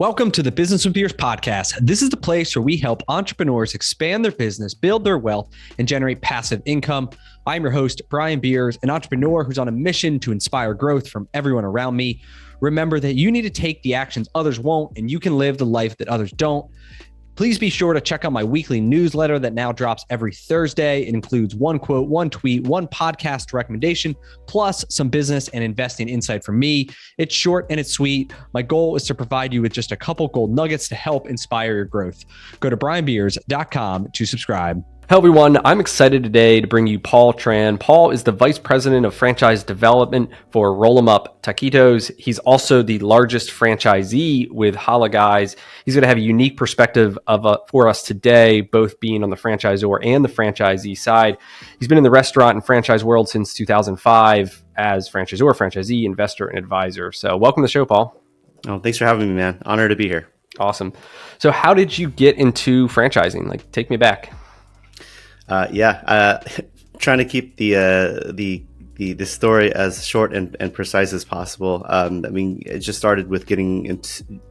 Welcome to the Business with Beers podcast. This is the place where we help entrepreneurs expand their business, build their wealth, and generate passive income. I'm your host, Brian Beers, an entrepreneur who's on a mission to inspire growth from everyone around me. Remember that you need to take the actions others won't, and you can live the life that others don't. Please be sure to check out my weekly newsletter that now drops every Thursday. It includes one quote, one tweet, one podcast recommendation, plus some business and investing insight from me. It's short and it's sweet. My goal is to provide you with just a couple gold nuggets to help inspire your growth. Go to brianbeers.com to subscribe. Hello, everyone. I'm excited today to bring you Paul Tran. Paul is the Vice President of Franchise Development for Roll 'em Up Taquitos. He's also the largest franchisee with Halal Guys. He's going to have a unique perspective for us today, both being on the franchisor and the franchisee side. He's been in the restaurant and franchise world since 2005 as franchisor, franchisee, investor, and advisor. So welcome to the show, Paul. Oh, thanks for having me, man. Honored to be here. Awesome. So how did you get into franchising? Take me back. Trying to keep the story as short and precise as possible. It just started with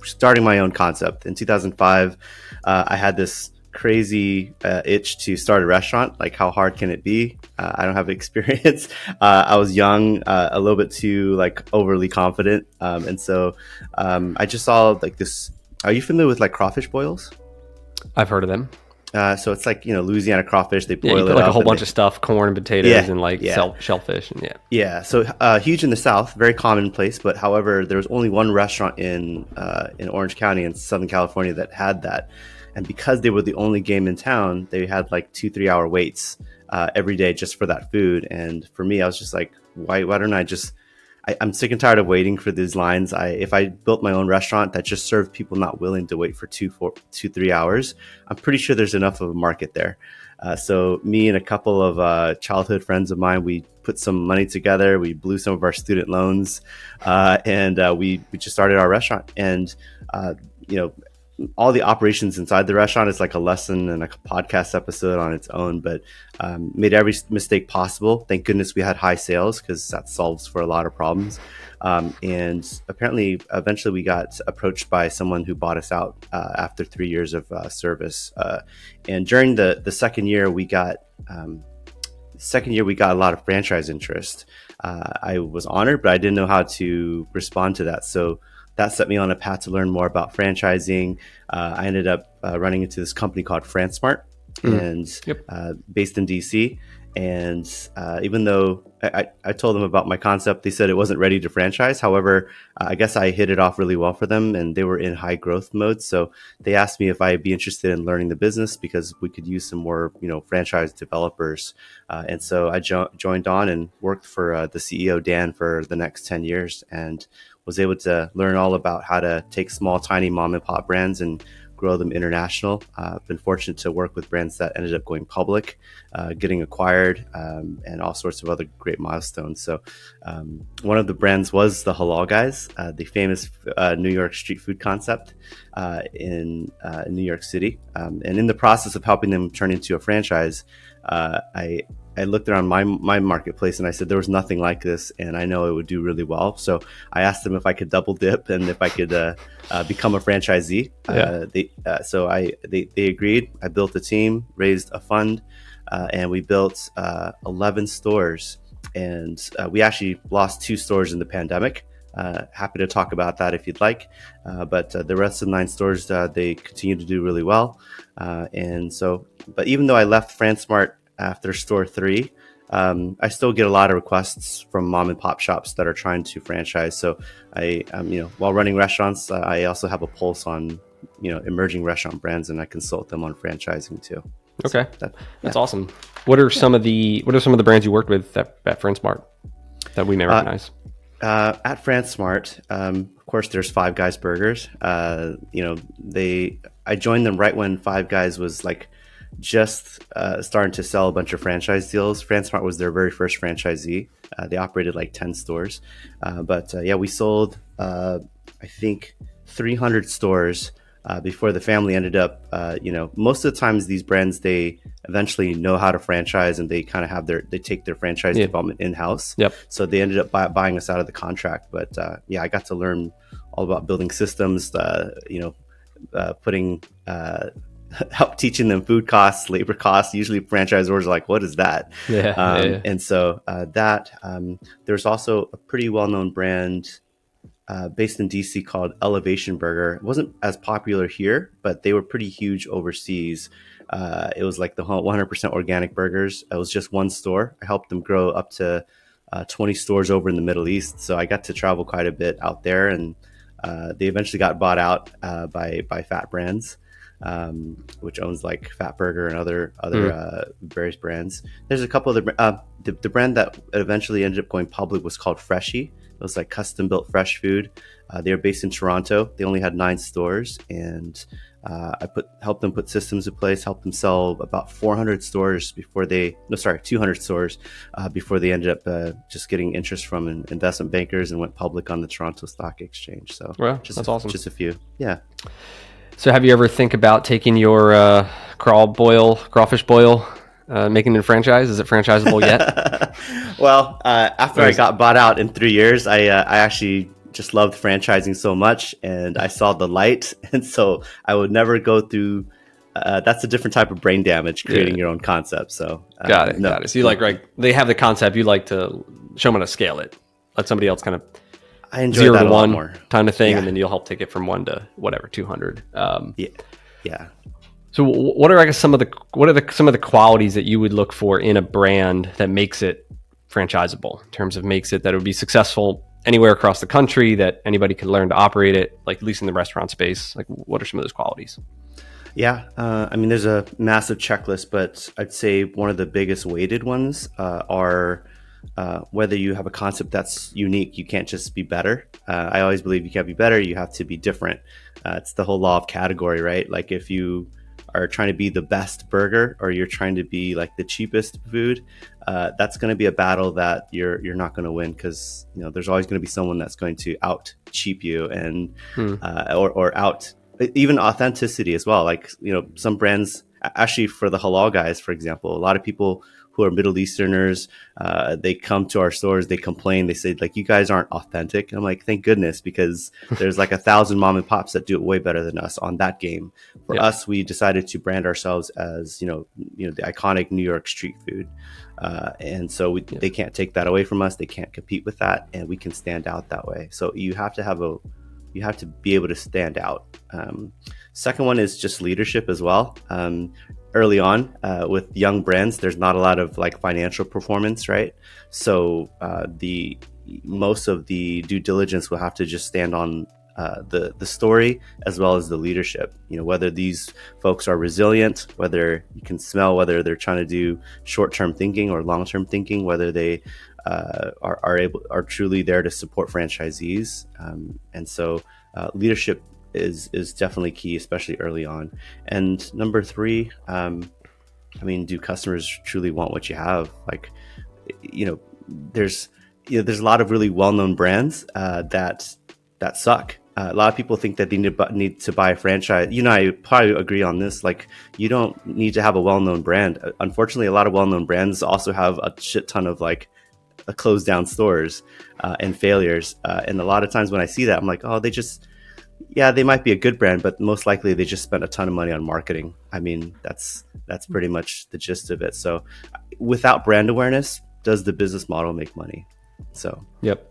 starting my own concept. In 2005, I had this crazy itch to start a restaurant. Like, how hard can it be? I don't have experience. I was young, a little bit too overly confident, and so I just saw this. Are you familiar with crawfish boils? I've heard of them. So it's Louisiana crawfish. They boil you it put up. A whole bunch of stuff, corn and potatoes, and shellfish, and So huge in the South, very commonplace. But however, there was only one restaurant in Orange County in Southern California that had that, and because they were the only game in town, they had 2-3 hour waits every day just for that food. And for me, I was just like, why don't I just? I'm sick and tired of waiting for these lines. If I built my own restaurant that just served people not willing to wait for 2-3 hours, I'm pretty sure there's enough of a market there. So me and a couple of childhood friends of mine, we put some money together. We blew some of our student loans, and we just started our restaurant. And all the operations inside the restaurant is like a lesson and a podcast episode on its own, but made every mistake possible. Thank goodness we had high sales, because that solves for a lot of problems. And apparently, eventually we got approached by someone who bought us out after 3 years of service. And during the second year, we got a lot of franchise interest. I was honored, but I didn't know how to respond to that. So that set me on a path to learn more about franchising. I ended up running into this company called FranSmart, based in DC. And even though I told them about my concept, they said it wasn't ready to franchise. However, I guess I hit it off really well for them, and they were in high growth mode. So they asked me if I'd be interested in learning the business, because we could use some more, franchise developers. And so I joined on and worked for the CEO, Dan, for the next 10 years, and was able to learn all about how to take small, tiny mom and pop brands and grow them international. I've been fortunate to work with brands that ended up going public, getting acquired, and all sorts of other great milestones. So one of the brands was the Halal Guys, the famous New York street food concept in New York City. And in the process of helping them turn into a franchise, I looked around my marketplace and I said there was nothing like this, and I know it would do really well. So I asked them if I could double dip and if I could become a franchisee. They agreed. I built a team, raised a fund, and we built 11 stores. And we actually lost 2 stores in the pandemic. Happy to talk about that if you'd like. But the rest of the 9 stores, they continue to do really well. But even though I left FranSmart after store 3, I still get a lot of requests from mom and pop shops that are trying to franchise. So while running restaurants, I also have a pulse on, emerging restaurant brands, and I consult them on franchising too. Okay. So that's awesome. What are some of the brands you worked with at FranSmart that we may recognize? At FranSmart, of course, there's Five Guys Burgers. I joined them right when Five Guys was just starting to sell a bunch of franchise deals. FranSmart was their very first franchisee. They operated 10 stores. We sold, I think, 300 stores before the family ended up, most of the times these brands, they eventually know how to franchise, and they kind of they take their franchise development in-house. Yep. So they ended up buying us out of the contract. But I got to learn all about building systems, putting help teaching them food costs, labor costs. Usually franchisors are like, what is that? And so there's also a pretty well-known brand based in DC called Elevation Burger. It wasn't as popular here, but they were pretty huge overseas. It was like the 100% organic burgers. It was just one store. I helped them grow up to 20 stores over in the Middle East. So I got to travel quite a bit out there, and they eventually got bought out by Fat Brands, which owns like Fat Burger and other various brands. There's a couple of the brand that eventually ended up going public was called Freshie. It was like custom built fresh food. They were based in Toronto. They only had 9 stores, and I helped them put systems in place, helped them sell about 200 stores before they ended up just getting interest from investment bankers and went public on the Toronto Stock Exchange. So that's awesome. Just a few. Yeah. So have you ever think about taking your crawfish boil, making it a franchise? Is it franchisable yet? Well, after I got bought out in 3 years, I actually just loved franchising so much, and I saw the light, and so I would never go through. That's a different type of brain damage, creating your own concept. So got it. So you they have the concept, you like to show them how to scale it, let somebody else kind of I enjoy 0 that to 1 more kind of thing, and then you'll help take it from 1 to whatever 200. Yeah. So what are some of the qualities that you would look for in a brand that makes it franchisable, in terms of makes it that it would be successful anywhere across the country, that anybody could learn to operate it, like at least in the restaurant space? Like, what are some of those qualities? Yeah, there's a massive checklist, but I'd say one of the biggest weighted ones are whether you have a concept that's unique. You can't just be better. I always believe you can't be better. You have to be different. It's the whole law of category, right? Like if you are trying to be the best burger, or you're trying to be like the cheapest food, that's going to be a battle that you're not going to win, because there's always going to be someone that's going to out cheap you, and or out even authenticity as well. Like some brands, actually for the Halal Guys, for example, a lot of people who are Middle Easterners, they come to our stores, they complain, they say like, you guys aren't authentic. And I'm like, thank goodness, because there's like 1,000 mom and pops that do it way better than us on that game. For us, we decided to brand ourselves as the iconic New York street food, and so they can't take that away from us. They can't compete with that, and we can stand out that way. So you have to be able to stand out. Second one is just leadership as well. Early on with young brands, there's not a lot of like financial performance, right? So the most of the due diligence will have to just stand on the story as well as the leadership. Whether these folks are resilient, whether you can smell whether they're trying to do short-term thinking or long-term thinking, whether they are truly there to support franchisees, and so leadership is definitely key, especially early on. And number 3, do customers truly want what you have? Like, there's a lot of really well-known brands that suck. A lot of people think that they need to buy a franchise. I probably agree on this. Like, you don't need to have a well-known brand. Unfortunately, a lot of well-known brands also have a shit ton of like closed down stores and failures. And a lot of times when I see that, I'm like, oh, they might be a good brand, but most likely they just spent a ton of money on marketing. That's pretty much the gist of it. So without brand awareness, does the business model make money? So, yep.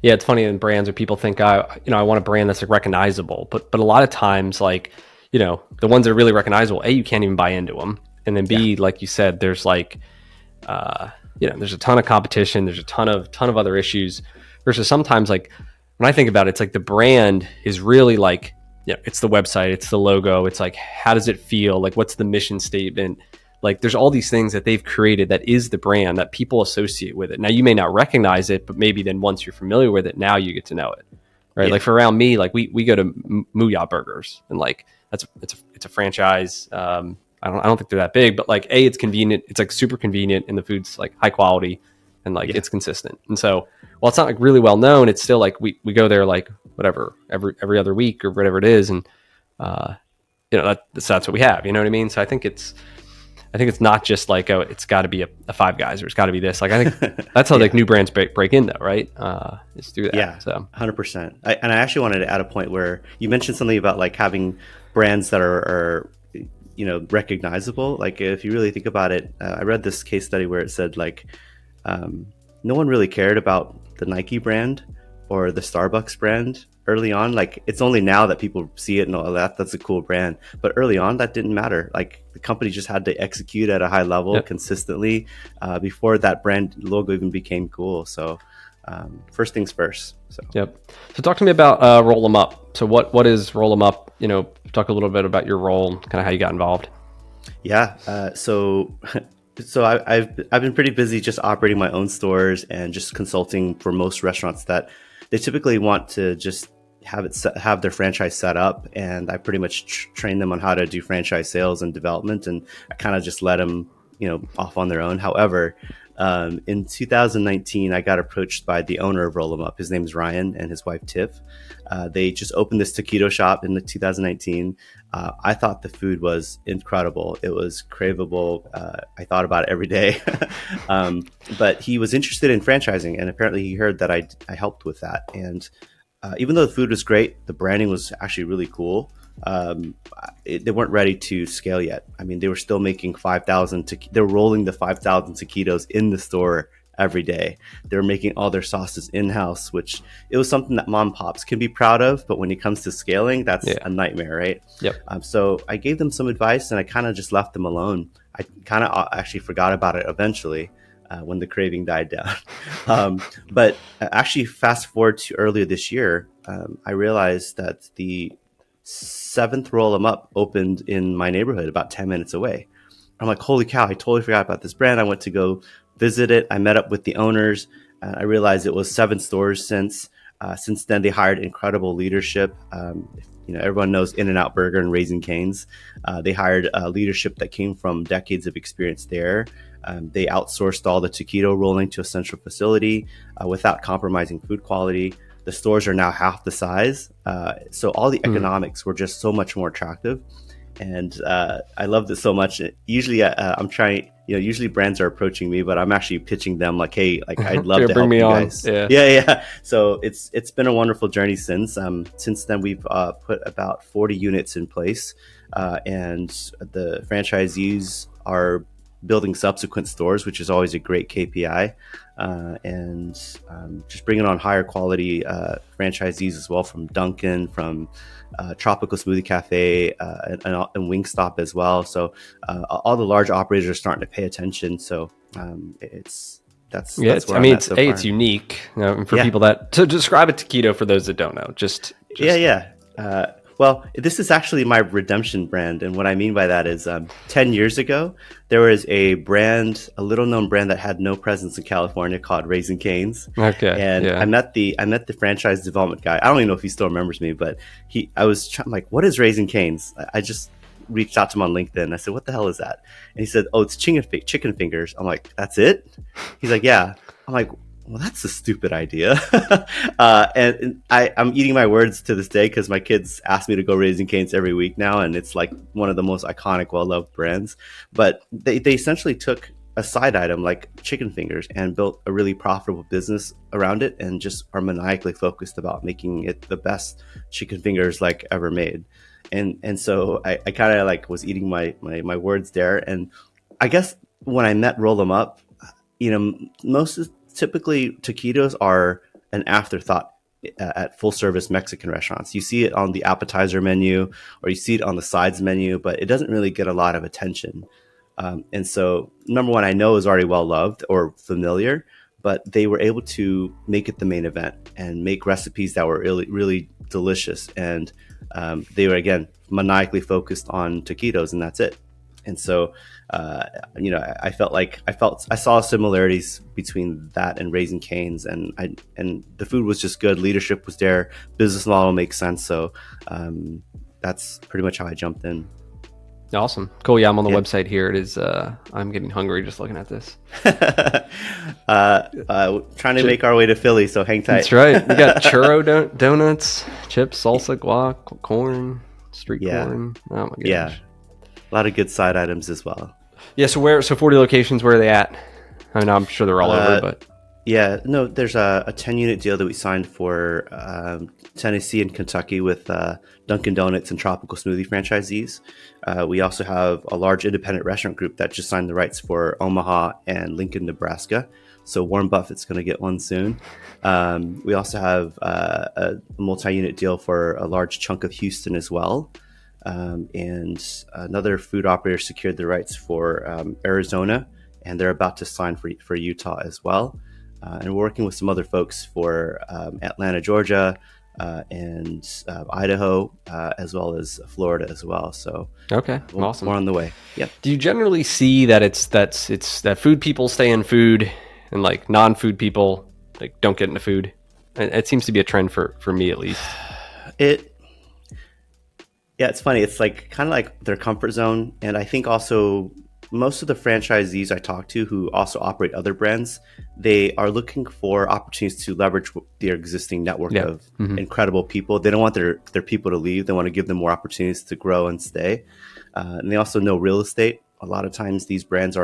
Yeah, it's funny in brands where people think, I want a brand that's like recognizable, but a lot of times, like, the ones that are really recognizable, A, you can't even buy into them. And then B, like you said, there's like, there's a ton of competition. There's a ton of other issues, versus sometimes, like, when I think about it, it's like the brand is really like, it's the website, it's the logo. It's like, how does it feel? Like, what's the mission statement? Like, there's all these things that they've created that is the brand that people associate with it. Now, you may not recognize it, but maybe then once you're familiar with it, now you get to know it, right? Yeah. Like for around me, like we go to Muya Burgers, and like it's a franchise. I don't think they're that big, but like it's convenient. It's like super convenient, and the food's like high quality, and like it's consistent. And so, while it's not like really well known, it's still like we go there like whatever every other week or whatever it is, and that's what we have. You know what I mean? So I think I think it's not just like, oh, it's got to be a Five Guys or it's got to be this. Like, I think that's how like new brands break in though, right? Is through that. Yeah, so 100%. And I actually wanted to add a point where you mentioned something about like having brands that are recognizable. Like if you really think about it, I read this case study where it said like no one really cared about the Nike brand or the Starbucks brand early on. Like it's only now that people see it and all that's a cool brand, but early on that didn't matter. Like the company just had to execute at a high level consistently before that brand logo even became cool. So first things first. So talk to me about Roll 'em Up. So what is Roll 'em Up? Talk a little bit about your role, kind of how you got involved. So I've been pretty busy just operating my own stores and just consulting for most restaurants that they typically want to just have their franchise set up, and I pretty much train them on how to do franchise sales and development, and I kind of just let them off on their own. However, in 2019, I got approached by the owner of Roll 'em Up. His name is Ryan and his wife Tiff. They just opened this taquito shop in 2019. I thought the food was incredible. It was craveable. I thought about it every day. But he was interested in franchising, and apparently he heard that I helped with that. And even though the food was great, the branding was actually really cool. They weren't ready to scale yet. I mean, they were still making 5,000. They were rolling the 5,000 taquitos in the store every day. They were making all their sauces in-house, which it was something that mom and pops can be proud of. But when it comes to scaling, that's a nightmare, right? Yep. So I gave them some advice, and I kind of just left them alone. I kind of actually forgot about it eventually when the craving died down. But actually, fast forward to earlier this year, I realized that the 7th Roll 'em Up opened in my neighborhood about 10 minutes away. I'm like, holy cow, I totally forgot about this brand. I went to go visit it. I met up with the owners. I realized it was 7 stores since. Since then, they hired incredible leadership. Everyone knows In-N-Out Burger and Raising Cane's. They hired leadership that came from decades of experience there. They outsourced all the taquito rolling to a central facility without compromising food quality. The stores are now half the size. So all the economics were just so much more attractive. And I loved it so much. Usually I'm trying, usually brands are approaching me, but I'm actually pitching them like, hey, like I'd love to help you guys. Yeah. So it's been a wonderful journey since. Since then, we've put about 40 units in place. And the franchisees are building subsequent stores, which is always a great KPI. And just bringing on higher quality franchisees as well, from Dunkin', from Tropical Smoothie Cafe, and Wingstop as well. So all the large operators are starting to pay attention. So it's unique for people that to describe a taquito for those that don't know. Well, this is actually my redemption brand. And what I mean by that is 10 years ago, there was a little known brand that had no presence in California called Raising Cane's. Okay. And I met the franchise development guy. I don't even know if he still remembers me, but I'm like, what is Raising Cane's? I just reached out to him on LinkedIn. I said, what the hell is that? And he said, oh, it's chicken fingers. I'm like, that's it? He's like, yeah. I'm like, well, that's a stupid idea. And I'm eating my words to this day because my kids ask me to go Raising Cane's every week now. And it's like one of the most iconic, well-loved brands. But they essentially took a side item like chicken fingers and built a really profitable business around it, and just are maniacally focused about making it the best chicken fingers like ever made. And so I kind of like was eating my words there. And I guess when I met Roll 'em Up, typically taquitos are an afterthought at full service Mexican restaurants. You see it on the appetizer menu or you see it on the sides menu, but it doesn't really get a lot of attention. And so number one, I know is already well loved or familiar, but they were able to make it the main event and make recipes that were really, really delicious. And they were, again, maniacally focused on taquitos, and that's it. And so, I saw similarities between that and Raising Cane's, and the food was just good. Leadership was there. Business model makes sense. So that's pretty much how I jumped in. Awesome. Cool. Yeah, I'm on the website here. It is, I'm getting hungry just looking at this. Trying to make our way to Philly, so hang tight. That's right. We got churro donuts, chips, salsa, guac, corn, street corn. Oh my gosh. Yeah. A lot of good side items as well. Yeah. So 40 locations, where are they at? I mean, I'm sure they're all over, but. Yeah, no, there's a 10 unit deal that we signed for Tennessee and Kentucky with Dunkin' Donuts and Tropical Smoothie franchisees. We also have a large independent restaurant group that just signed the rights for Omaha and Lincoln, Nebraska. So Warren Buffett's going to get one soon. We also have a multi-unit deal for a large chunk of Houston as well. And another food operator secured the rights for Arizona, and they're about to sign for Utah as well. And we're working with some other folks for Atlanta, Georgia, and Idaho, as well as Florida as well. So okay, awesome. We're on the way. Yep. Do you generally see that it's that food people stay in food and like non-food people like don't get into food? It seems to be a trend for me at least. Yeah, it's funny. It's like kind of like their comfort zone, and I think also most of the franchisees I talk to who also operate other brands, they are looking for opportunities to leverage their existing network of incredible people. They don't want their people to leave. They want to give them more opportunities to grow and stay. And they also know real estate. A lot of times these brands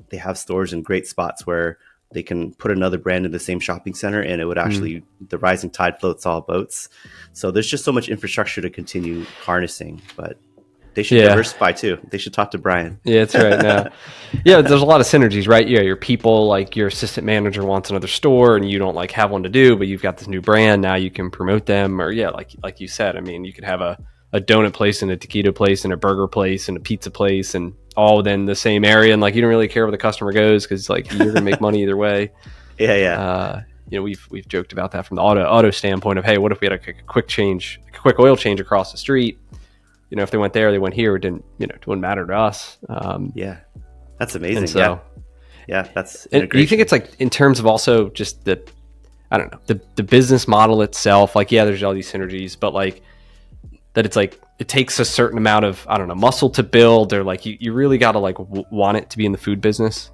they have stores in great spots where they can put another brand in the same shopping center and it would actually, the rising tide floats all boats. So there's just so much infrastructure to continue harnessing, but they should diversify too. They should talk to Brian. Yeah, that's right. Now, yeah, there's a lot of synergies, right? Yeah, your people, like your assistant manager wants another store, and you don't like have one to do, but you've got this new brand. Now you can promote them, or like you said. I mean, you could have a donut place and a taquito place and a burger place and a pizza place, and all within the same area. And like you don't really care where the customer goes because like you're gonna make money either way. Yeah. We've joked about that from the auto standpoint of, hey, what if we had a quick oil change across the street? If they went there, they went here, it wouldn't matter to us. Yeah, that's amazing. So, yeah, that's integration. Do you think it's like in terms of also just the business model itself, like, yeah, there's all these synergies, but like that it's like, it takes a certain amount of, muscle to build, or like you really got to like want it to be in the food business.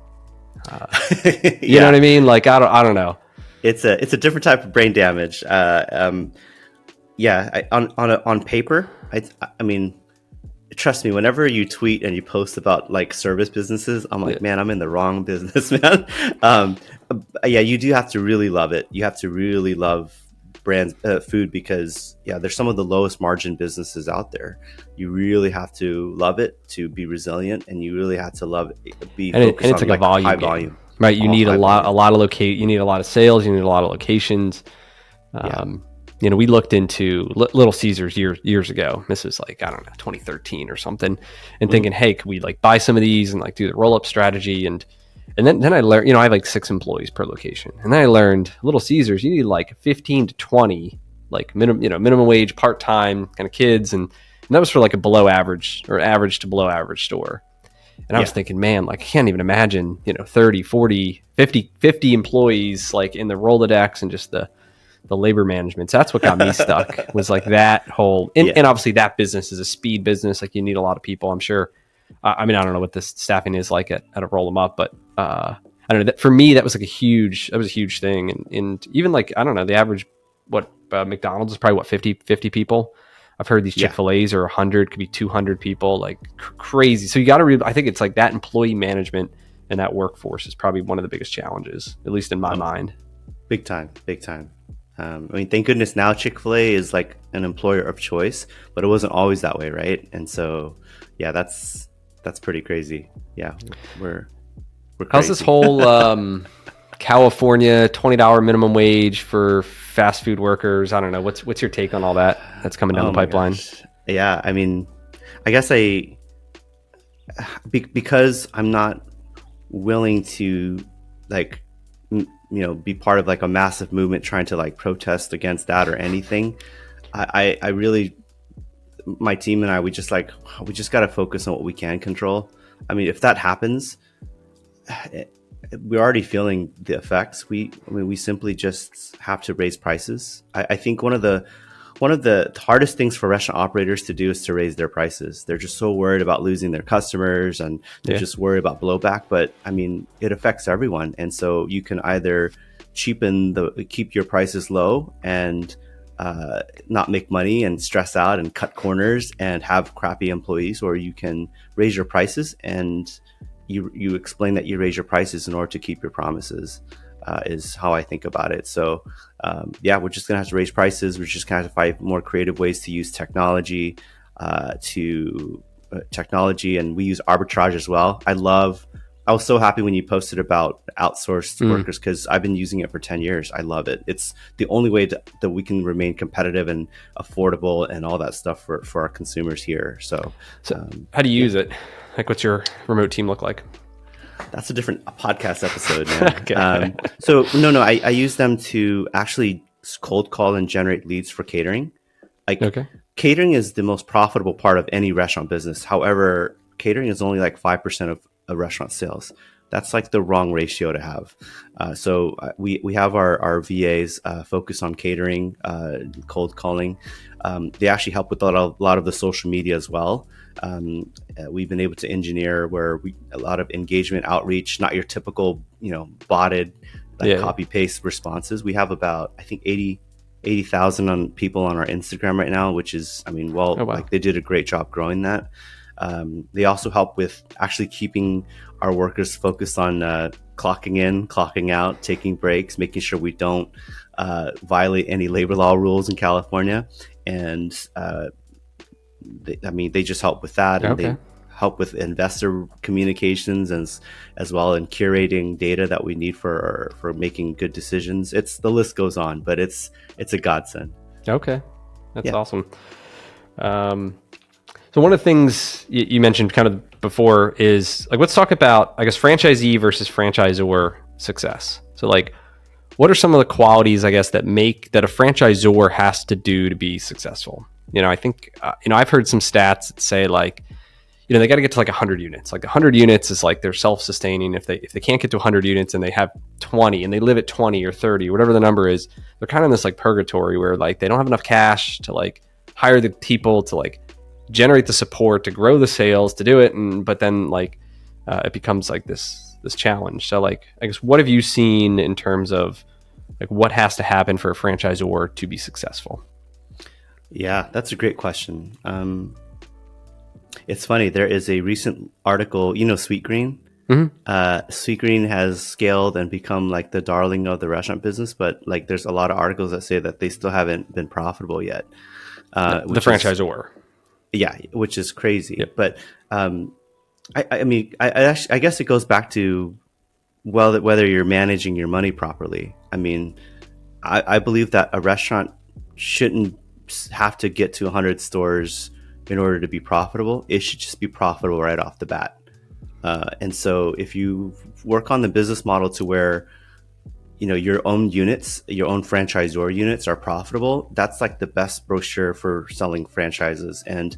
You know what I mean? Like, I don't know. It's a different type of brain damage. On paper, I mean, trust me, whenever you tweet and you post about like service businesses, I'm like, man, I'm in the wrong business, man. You do have to really love it. You have to really love brands, food, because there's some of the lowest margin businesses out there. You really have to love it to be resilient, and you really have to love it, focused it's on like a volume high game. volume. Right, you need a lot of you need a lot of sales, you need a lot of locations. We looked into Little Caesars years ago. This is like, 2013 or something, and thinking, hey, could we like buy some of these and like do the roll up strategy? And then I learned, I have like 6 employees per location, and then I learned Little Caesars, you need like 15 to 20 like minimum wage, part time kind of kids, and that was for like a below average or average to below average store. And I was thinking, man, like I can't even imagine, 30, 40, 50 employees like in the Rolodex and just the labor management. So that's what got me stuck, was like that whole, and obviously that business is a speed business. Like you need a lot of people, I'm sure. I mean, I don't know what the staffing is like at a roll them up, but I don't know. For me, that was a huge thing. And even like, I don't know, the average, McDonald's is probably 50 people. I've heard these Chick-fil-A's are 100, could be 200 people, like crazy. So you got to I think it's like that employee management and that workforce is probably one of the biggest challenges, at least in my mind. Big time. I mean, thank goodness now Chick-fil-A is like an employer of choice, but it wasn't always that way, right? And so, that's pretty crazy. Yeah, we're crazy. How's this whole California $20 minimum wage for fast food workers? I don't know. What's your take on all that that's coming down the pipeline? Yeah, I mean, I guess because I'm not willing to like be part of like a massive movement trying to like protest against that or anything. I really, my team and I, we just got to focus on what we can control. I mean, if that happens, we're already feeling the effects. We simply just have to raise prices. I think one of the hardest things for restaurant operators to do is to raise their prices. They're just so worried about losing their customers, and they're just worried about blowback. But I mean, it affects everyone. And so you can either keep your prices low and not make money and stress out and cut corners and have crappy employees, or you can raise your prices and you explain that you raise your prices in order to keep your promises. Is how I think about it. So we're just gonna have to raise prices. We're just gonna have to find more creative ways to use technology, and we use arbitrage as well. I was so happy when you posted about outsourced workers, because I've been using it for 10 years. I love it. It's the only way that we can remain competitive and affordable and all that stuff for our consumers here. So how do you use it? Like, what's your remote team look like? That's a different podcast episode, man. Okay. I use them to actually cold call and generate leads for catering. Catering is the most profitable part of any restaurant business. However, catering is only like 5% of a restaurant sales. That's like the wrong ratio to have. We have our VAs focus on catering, cold calling. They actually help with a lot of the social media as well. We've been able to engineer a lot of engagement outreach, not your typical, botted copy paste responses. We have about, I think, 80,000 people on our Instagram right now, which is, like, they did a great job growing that. They also help with actually keeping our workers focused on clocking in, clocking out, taking breaks, making sure we don't violate any labor law rules in California. And they just help with that. And they help with investor communications as well, and curating data that we need for making good decisions. The list goes on, but it's a godsend. Okay. That's awesome. So one of the things you mentioned kind of before is, like, let's talk about, I guess, franchisee versus franchisor success. So, like, what are some of the qualities, I guess, that a franchisor has to do to be successful? I think, I've heard some stats that say, like, they got to get to like 100 units. Like 100 units is like they're self-sustaining. If they can't get to 100 units and they have 20 and they live at 20 or 30, whatever the number is, they're kind of in this like purgatory where like they don't have enough cash to like hire the people to like generate the support to grow the sales to do it, but then like it becomes like this challenge. So like, I guess, what have you seen in terms of like what has to happen for a franchisor to be successful? Yeah, that's a great question. It's funny, there is a recent article, Sweetgreen. Sweetgreen has scaled and become like the darling of the restaurant business, but like there's a lot of articles that say that they still haven't been profitable yet. The franchisor. Yeah, which is crazy. Yep. But I guess it goes back to whether you're managing your money properly. I believe that a restaurant shouldn't have to get to 100 stores in order to be profitable. It should just be profitable right off the bat. And so if you work on the business model to where your own units, your own franchisor units are profitable, that's like the best brochure for selling franchises. And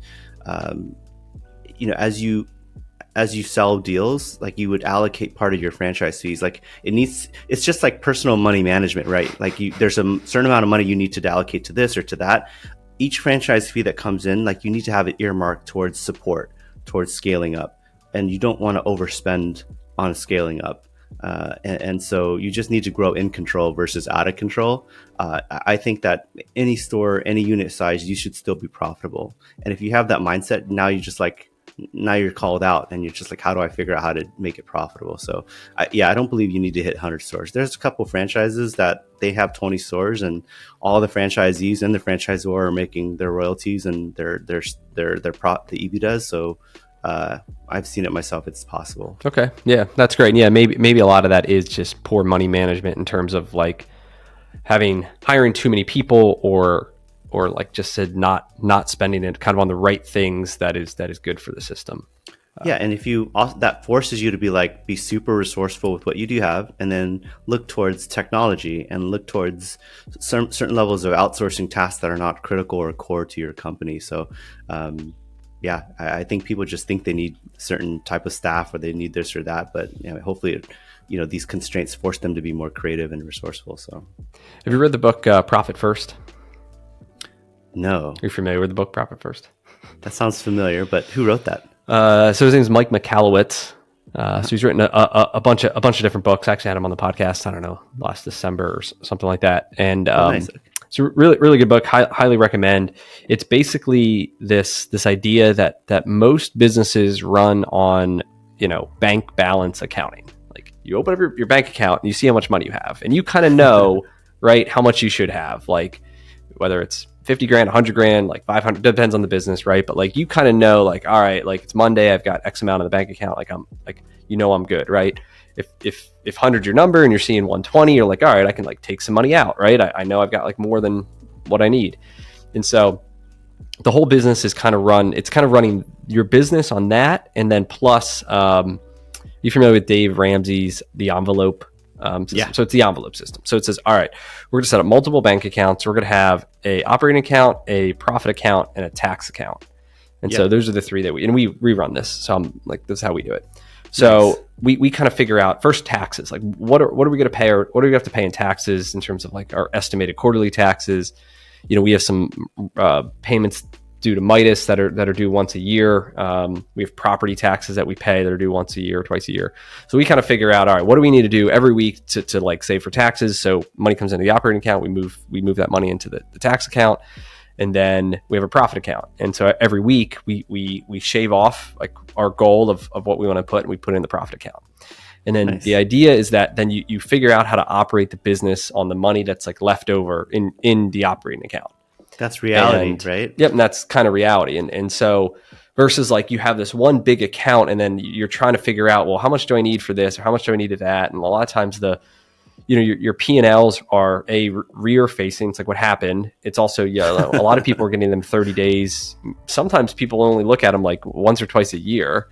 as you sell deals, like you would allocate part of your franchise fees. Like it's just like personal money management, right? Like there's a certain amount of money you need to allocate to this or to that. Each franchise fee that comes in, like you need to have it earmarked towards support, towards scaling up, and you don't want to overspend on scaling up. And so you just need to grow in control versus out of control. I think that any store, any unit size, you should still be profitable. And if you have that mindset, now you're called out and you're just like, how do I figure out how to make it profitable? So I don't believe you need to hit 100 stores. There's a couple franchises that they have 20 stores and all the franchisees and the franchisor are making their royalties and their the EBITDA. So I've seen it myself. It's possible. Okay. Yeah, that's great. Yeah. Maybe a lot of that is just poor money management in terms of like hiring too many people or like just said, not spending it kind of on the right things that is good for the system. Yeah. And if that forces you to be super resourceful with what you do have, and then look towards technology and look towards certain levels of outsourcing tasks that are not critical or core to your company. So, I think people just think they need certain type of staff or they need this or that, but hopefully, these constraints force them to be more creative and resourceful. So, have you read the book Profit First? No. You're familiar with the book Profit First? That sounds familiar, but who wrote that? So his name is Mike Michalowicz. So he's written a bunch of different books. I actually had him on the podcast, I don't know, last December or something like that. And nice. it's a really, really good book. Highly recommend. It's basically this idea that most businesses run on bank balance accounting. Like you open up your bank account and you see how much money you have, and you kind of know, right, how much you should have, like whether it's 50 grand, 100 grand, like 500, depends on the business, right? But like you kind of know, like, all right, like it's Monday, I've got X amount in the bank account, like I'm like, I'm good, right? If 100's your number and you're seeing 120, you're like, all right, I can like take some money out, right? I know I've got like more than what I need. And so the whole business is kind of running your business on that. And then plus, you familiar with Dave Ramsey's The Envelope system? Yeah. So it's the envelope system. So it says, all right, we're going to set up multiple bank accounts. We're going to have a operating account, a profit account, and a tax account. And so those are the three that we rerun this. So I'm like, this is how we do it. So nice. we kind of figure out first taxes, like what are we going to pay, or what do we have to pay in taxes in terms of like our estimated quarterly taxes. We have some payments due to Midas that are due once a year. We have property taxes that we pay that are due once a year or twice a year. So we kind of figure out, all right, what do we need to do every week to like save for taxes? So money comes into the operating account, we move that money into the tax account, and then we have a profit account. And so every week we shave off like our goal of what we want to put, and we put it in the profit account. And then nice. The idea is that then you figure out how to operate the business on the money that's like left over in the operating account. That's reality, right? Yep. And that's kind of reality. And so versus like you have this one big account and then you're trying to figure out, well, how much do I need for this? Or how much do I need of that? And a lot of times your P&Ls are rear facing. It's like what happened. It's also, a lot of people are getting them 30 days. Sometimes people only look at them like once or twice a year,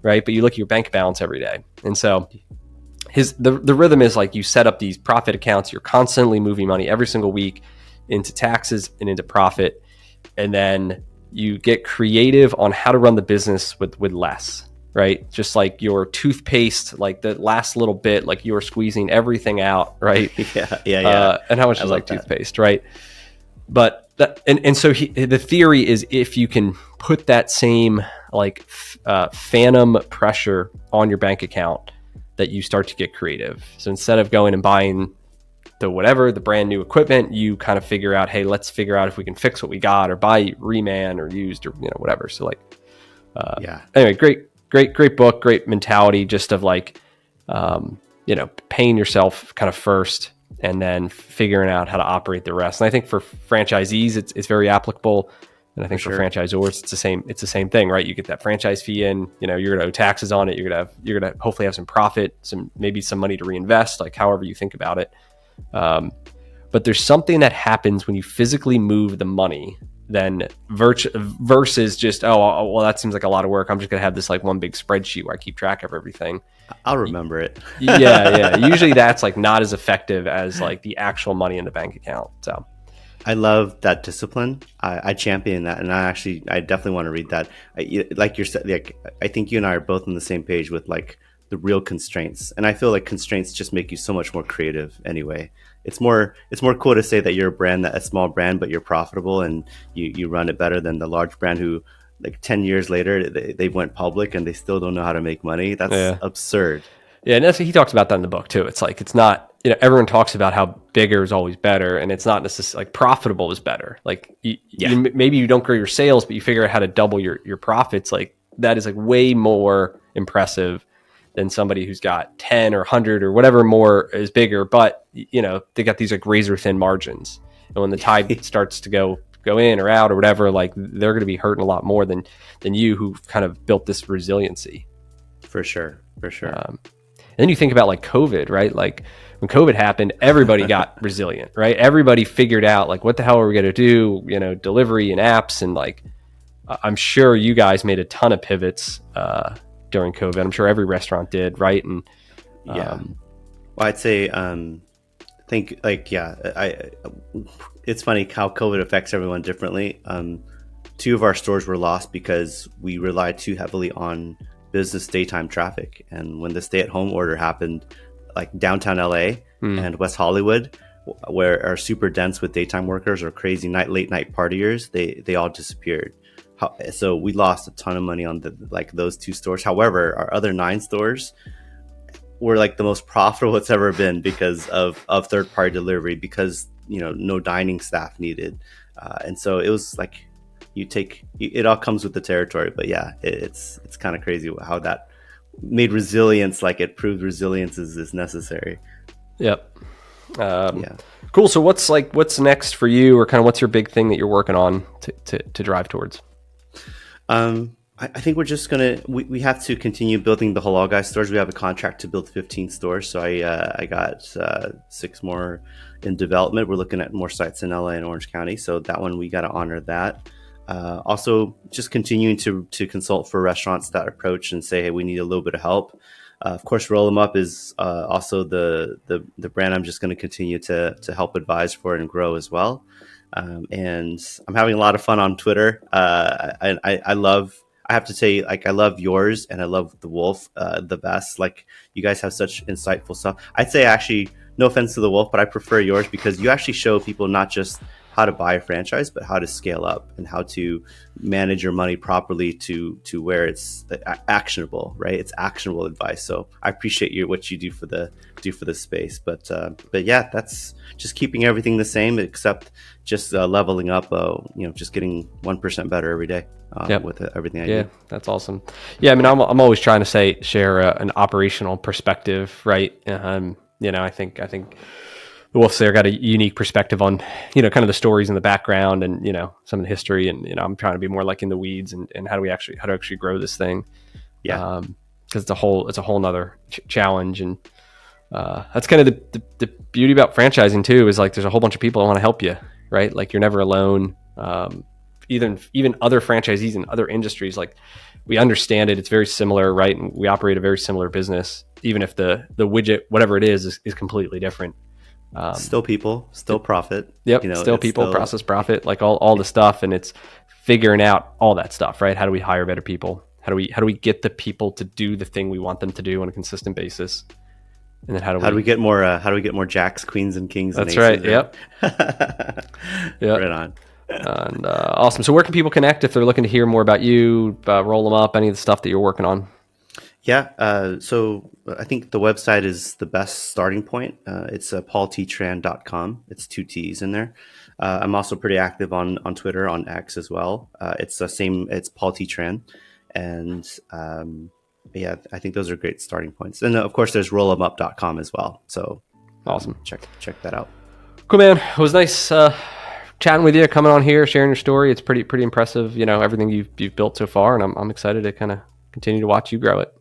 right? But you look at your bank balance every day. And so the rhythm is like you set up these profit accounts. You're constantly moving money every single week into taxes and into profit. And then you get creative on how to run the business with less, right? Just like your toothpaste, like the last little bit, like you are squeezing everything out, right? Yeah. And how much is like that. Toothpaste, right? But so the theory is if you can put that same like phantom pressure on your bank account, that you start to get creative. So instead of going and buying the brand new equipment, you kind of figure out, hey, let's figure out if we can fix what we got or buy reman or used or whatever. So like anyway, great book, great mentality, just of like paying yourself kind of first and then figuring out how to operate the rest. And I think for franchisees it's very applicable, and I think for franchisors it's the same thing, right? You get that franchise fee in, you're going to owe taxes on it, you're going to hopefully have some profit, maybe some money to reinvest, like however you think about it. But there's something that happens when you physically move the money then versus just, well, that seems like a lot of work, I'm just going to have this like one big spreadsheet where I keep track of everything. I'll remember it. Yeah. Usually that's like not as effective as like the actual money in the bank account. So I love that discipline. I champion that, and I definitely want to read that. Like you're like, I think you and I are both on the same page with like the real constraints, and I feel like constraints just make you so much more creative. Anyway, it's more cool to say that you're a small brand, but you're profitable and you run it better than the large brand who, like 10 years later, they went public and they still don't know how to make money. That's absurd. Yeah, and he talks about that in the book too. It's like, it's not, everyone talks about how bigger is always better, and it's not necessarily like profitable is better. Like maybe you don't grow your sales, but you figure out how to double your profits. Like that is like way more impressive than somebody who's got 10 or 100 or whatever more is bigger, but they got these like razor thin margins. And when the tide starts to go in or out or whatever, like they're going to be hurting a lot more than you who've kind of built this resiliency. For sure. And then you think about like COVID, right? Like when COVID happened, everybody got resilient, right? Everybody figured out like, what the hell are we going to do? Delivery and apps. And like, I'm sure you guys made a ton of pivots during COVID. I'm sure every restaurant did, right? And well, I'd say, it's funny how COVID affects everyone differently. 2 of our stores were lost because we relied too heavily on business daytime traffic. And when the stay-at-home order happened, like downtown LA and West Hollywood, where are super dense with daytime workers or crazy late night partiers, they all disappeared. So we lost a ton of money on those 2 stores. However, our other 9 stores were like the most profitable it's ever been because of third-party delivery, because no dining staff needed, and so it was like it all comes with the territory. But yeah, it's kind of crazy how that made resilience, like it proved resilience is necessary. Yep. Cool. So what's next for you, or kind of what's your big thing that you're working on to drive towards? I think we're just we have to continue building the Halal Guys stores. We have a contract to build 15 stores, so I got 6 more in development. We're looking at more sites in LA and Orange County, so that one we got to honor that. Also, just continuing to consult for restaurants that approach and say, hey, we need a little bit of help. Of course, Roll 'em Up is also the brand I'm just going to continue to help advise for and grow as well. And I'm having a lot of fun on Twitter. I have to say, like, I love yours and I love the Wolf the best. Like, you guys have such insightful stuff. I'd say, actually, no offense to the Wolf, but I prefer yours because you actually show people not just how to buy a franchise, but how to scale up and how to manage your money properly to where it's actionable, right? It's actionable advice. So I appreciate what you do for the space. But yeah, that's just keeping everything the same, except just leveling up. Just getting 1% better every day with everything I do. Yeah, that's awesome. Yeah, I mean, I'm always trying to share an operational perspective, right? I think the Wolf's there got a unique perspective on, kind of the stories in the background and, some of the history. And, I'm trying to be more like in the weeds and how to actually grow this thing. Yeah. Cause it's a whole nother challenge. And, that's kind of the beauty about franchising too, is like, there's a whole bunch of people that want to help you, right? Like you're never alone. Even other franchisees in other industries, like we understand it. It's very similar, right? And we operate a very similar business, even if the widget, whatever it is completely different. Still people, still profit. Yep. Still people, process, profit, like all the stuff. And it's figuring out all that stuff, right? How do we hire better people? How do we get the people to do the thing we want them to do on a consistent basis? And then how do we get more jacks, queens, and kings? That's and aces, right. Yep. Yep. Right on. And awesome. So where can people connect if they're looking to hear more about you, Roll 'em Up, any of the stuff that you're working on? Yeah. So I think the website is the best starting point. It's paulttran.com. It's 2 T's in there. I'm also pretty active on Twitter, on X as well. It's the same. It's Paul T. Tran. And yeah, I think those are great starting points. And of course, there's rollemup.com as well. So awesome. Check that out. Cool, man. It was nice chatting with you, coming on here, sharing your story. It's pretty impressive, everything you've built so far. And I'm excited to kind of continue to watch you grow it.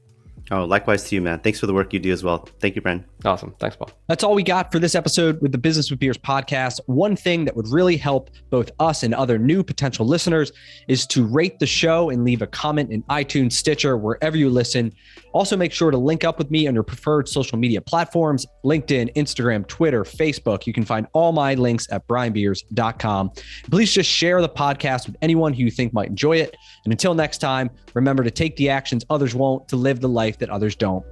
Oh, likewise to you, man. Thanks for the work you do as well. Thank you, Brandon. Awesome. Thanks, Paul. That's all we got for this episode with the Business with Beers podcast. One thing that would really help both us and other new potential listeners is to rate the show and leave a comment in iTunes, Stitcher, wherever you listen. Also, make sure to link up with me on your preferred social media platforms, LinkedIn, Instagram, Twitter, Facebook. You can find all my links at brianbeers.com. Please just share the podcast with anyone who you think might enjoy it. And until next time, remember to take the actions others won't, to live the life that others don't.